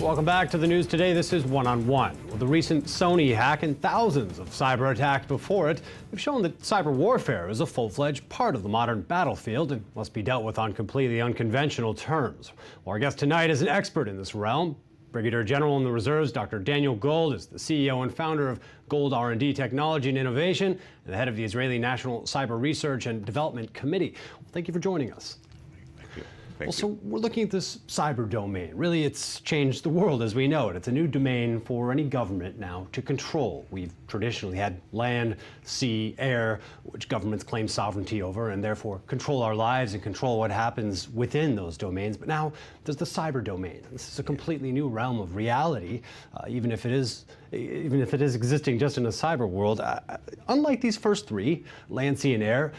Welcome back to the news today. This is One on One. With the recent Sony hack and thousands of cyber attacks before it, have shown that cyber warfare is a full-fledged part of the modern battlefield and must be dealt with on completely unconventional terms. Well, our guest tonight is an expert in this realm. Brigadier General in the Reserves, Dr. Daniel Gold, is the CEO and founder of Gold R&D Technology and Innovation and the head of the Israeli National Cyber Research and Development Committee. Well, thank you for joining us. So we're looking at this cyber domain. Really, it's changed the world as we know it. It's a new domain for any government now to control. We've traditionally had land, sea, air, which governments claim sovereignty over and therefore control our lives and control what happens within those domains. But now there's the cyber domain. This is a completely new realm of reality, even if it is existing just in a cyber world. Unlike these first three, land, sea, and air,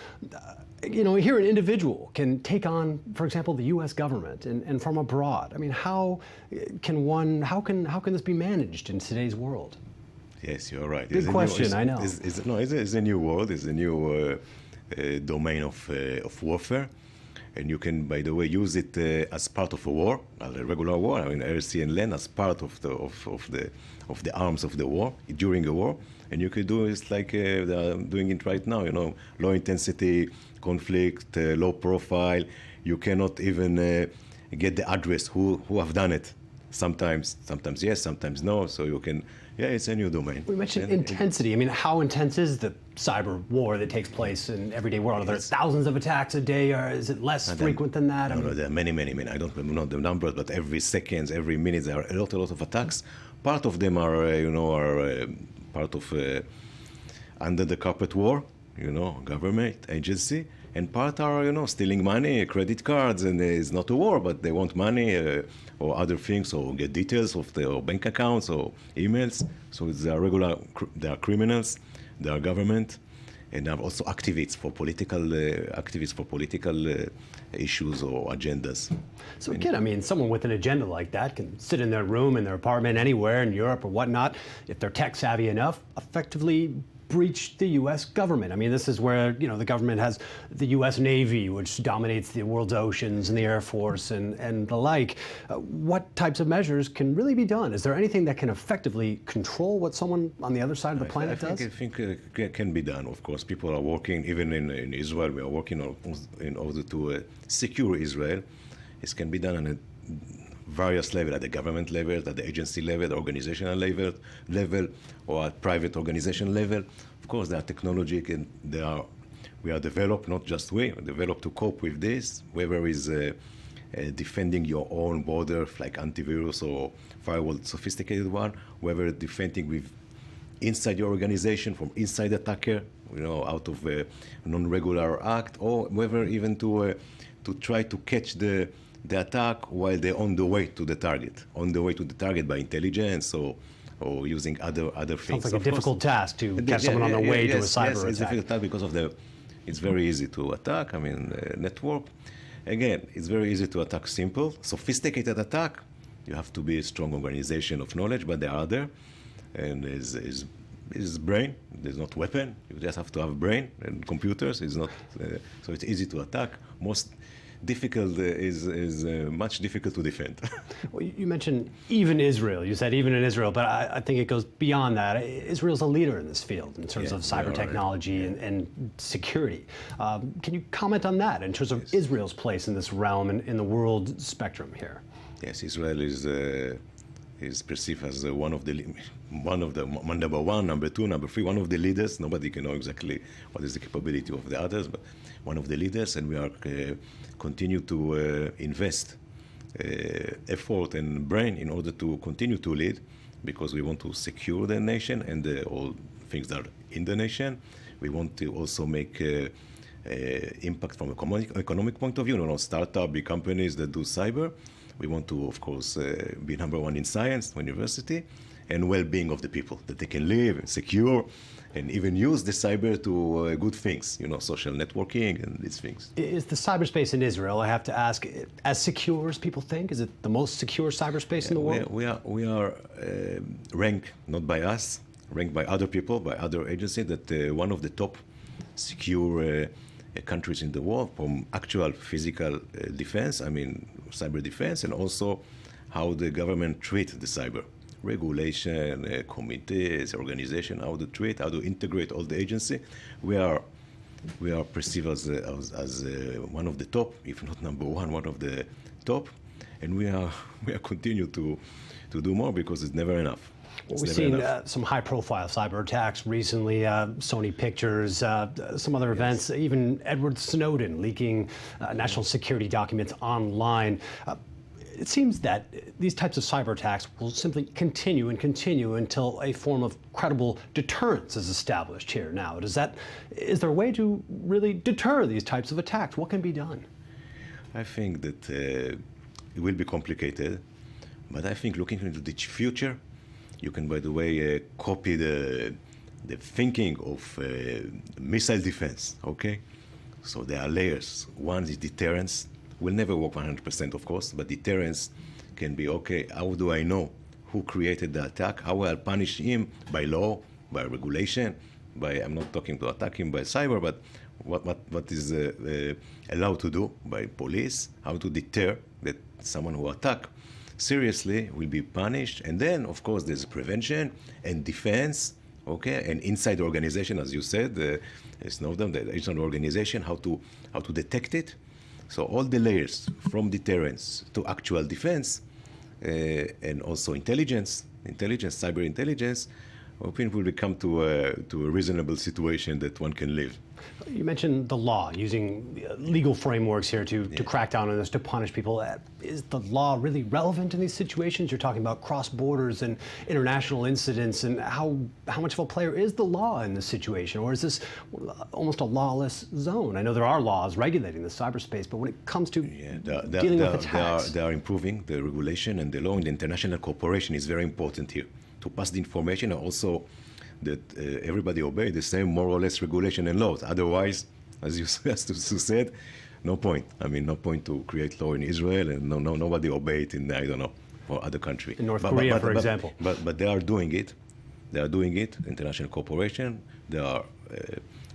here an individual can take on, for example, the U.S. government and from abroad. I mean, how can this be managed in today's world? Yes, you're right. Big question, I know. It's a new world. It's a new domain of warfare, and you can, by the way, use it as part of a war, a regular war. I mean, air, sea, and land as part of the arms of the war during a war. And you could do it like they're doing it right now. Low intensity conflict, low profile. You cannot even get the address who have done it. Sometimes yes, sometimes no. So you can, it's a new domain. We mentioned intensity. I mean, how intense is the cyber war that takes place in everyday world? Are there thousands of attacks a day, or is it less frequent than that? No, there are many. I don't know the numbers, but every seconds, every minute, there are a lot of attacks. Part of them are, part of under the carpet war, government agency, and part are, stealing money, credit cards, and it's not a war, but they want money or other things, or get details of their bank accounts or emails. So they are criminals, they are government, and they are also activists for political issues or agendas. So again, I mean, someone with an agenda like that can sit in their room, in their apartment, anywhere in Europe or whatnot, if they're tech savvy enough, effectively breach the U.S. government. I mean, this is where, the government has the U.S. Navy, which dominates the world's oceans, and the Air Force and the like. What types of measures can really be done? Is there anything that can effectively control what someone on the other side of the planet does? I think it can be done. Of course, people are working, even in Israel, we are working in order to secure Israel. This can be done on a various levels, at the government level, at the agency level, the organizational level, or at private organization level. Of course, there are technology, and we are developed, not just we developed to cope with this, whether it's defending your own border, like antivirus or firewall, sophisticated one, whether defending with inside your organization, from inside attacker, out of a non-regular act, or whether even to try to catch the attack while they're on the way to the target by intelligence or using other things. Sounds like a difficult task to catch someone on their way to a cyber attack. It's a difficult task because it's very easy to attack. I mean, network. Again, it's very easy to attack simple. Sophisticated attack, you have to be a strong organization of knowledge, but they are there. And is brain. There's not weapon. You just have to have brain and computers. It's not so it's easy to attack. Most difficult is much difficult to defend. Well, you mentioned even Israel. You said even in Israel, but I think it goes beyond that. Israel's a leader in this field in terms of cyber technology and security. Can you comment on that in terms of Israel's place in this realm and in the world spectrum here? Yes, Israel is perceived as one of the number one, number two, number three, one of the leaders. Nobody can know exactly what is the capability of the others, but one of the leaders, and we are continue to invest effort and brain in order to continue to lead, because we want to secure the nation and all things that are in the nation. We want to also make impact from an economic point of view. Startup, big companies that do cyber. We want to, of course, be number one in science, university, and well-being of the people, that they can live secure and even use the cyber to good things, social networking and these things. Is the cyberspace in Israel, I have to ask, as secure as people think? Is it the most secure cyberspace in the world? We are ranked, not by us, ranked by other people, by other agencies, that one of the top secure countries in the world, from actual physical defense, I mean cyber defense, and also how the government treats the cyber. Regulation, committees, organization, how to treat, how to integrate all the agency. We are perceived as one of the top, if not number one of the top, and we are continue to do more because it's never enough. Well, we've seen some high-profile cyber attacks recently, Sony Pictures, some other events, even Edward Snowden leaking national security documents online. It seems that these types of cyber attacks will simply continue and continue until a form of credible deterrence is established here now. Is there a way to really deter these types of attacks? What can be done? I think that it will be complicated, but I think looking into the future, you can, by the way, copy the thinking of missile defense, okay? So there are layers. One is deterrence. Will never work 100%, of course, but deterrence can be, okay, how do I know who created the attack? How will I punish him by law, by regulation, I'm not talking to attack him by cyber, but what is allowed to do by police, how to deter that someone who attack seriously will be punished. And then, of course, there's prevention and defense, okay, and inside the organization, as you said, Snowden, the inside organization, how to detect it. So all the layers, from deterrence to actual defense, and also intelligence, cyber intelligence, hoping will come to a reasonable situation that one can live. You mentioned the law, using legal frameworks here to crack down on this, to punish people. Is the law really relevant in these situations? You're talking about cross borders and international incidents, and how much of a player is the law in this situation? Or is this almost a lawless zone? I know there are laws regulating the cyberspace, but when it comes to dealing with attacks... They are improving the regulation and the law, and the international cooperation is very important here to pass the information, and also that everybody obey the same more or less regulation and laws. Otherwise, as you said, no point. I mean, no point to create law in Israel and nobody obey it in, I don't know, for other country. In North Korea, for example. But they are doing it. They are doing it. International cooperation. They are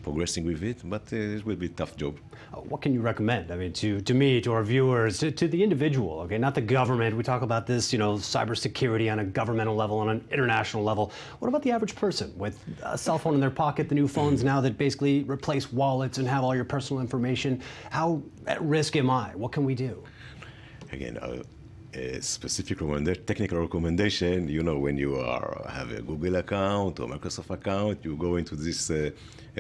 progressing with it, but it will be a tough job. What can you recommend? I mean, to me, to our viewers, to the individual, okay, not the government. We talk about this, cybersecurity on a governmental level, on an international level. What about the average person with a cell phone in their pocket, the new phones now that basically replace wallets and have all your personal information? How at risk am I? What can we do? Again, a specific technical recommendation, when you have a Google account or Microsoft account, you go into this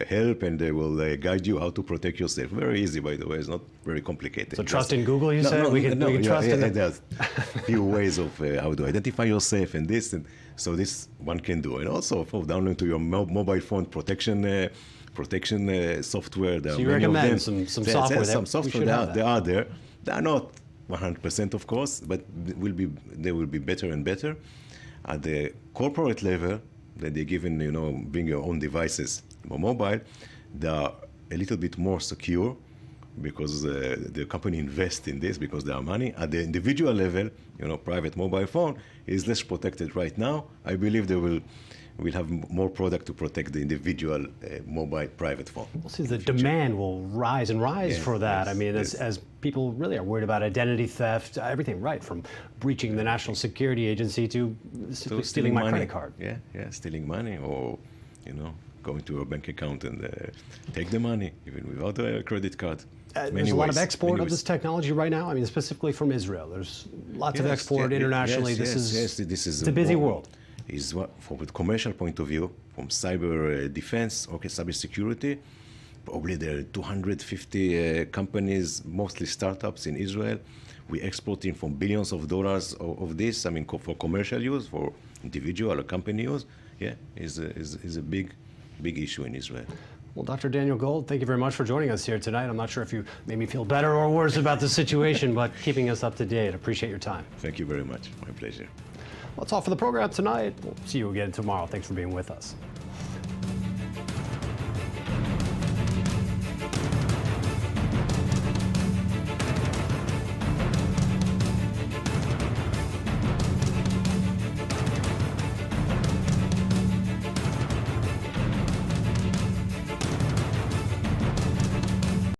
help and they will guide you how to protect yourself. Very easy, by the way. It's not very complicated. So trust in Google, you said? We can trust in it? There's a few ways of how to identify yourself and this. And so this one can do. And also for download to your mobile phone protection software. There so you recommend some software? Some software, they are there. They are not 100%, of course, but they will be better and better. At the corporate level, that they given, bring your own devices or mobile, they are a little bit more secure because the company invests in this because there are money. At the individual level, private mobile phone is less protected right now. I believe we'll have more product to protect the individual mobile private phone. Well, since the demand will rise and rise for that. Yes, I mean, as people really are worried about identity theft, everything, right, from breaching the National Security Agency to simply stealing my credit card. Yeah, stealing money or, going to a bank account and take the money, even without a credit card. There's a lot of export of this technology right now. I mean, specifically from Israel. There's lots of export internationally. This is a busy world. Is from a commercial point of view, from cyber defense, cyber security, probably there are 250 companies, mostly startups in Israel. We're exporting from billions of dollars of this. I mean, for commercial use, for individual or company use, is a big issue in Israel. Well, Dr. Daniel Gold, thank you very much for joining us here tonight. I'm not sure if you made me feel better or worse about the situation, but keeping us up to date. Appreciate your time. Thank you very much. My pleasure. Well, that's all for the program tonight. We'll see you again tomorrow. Thanks for being with us.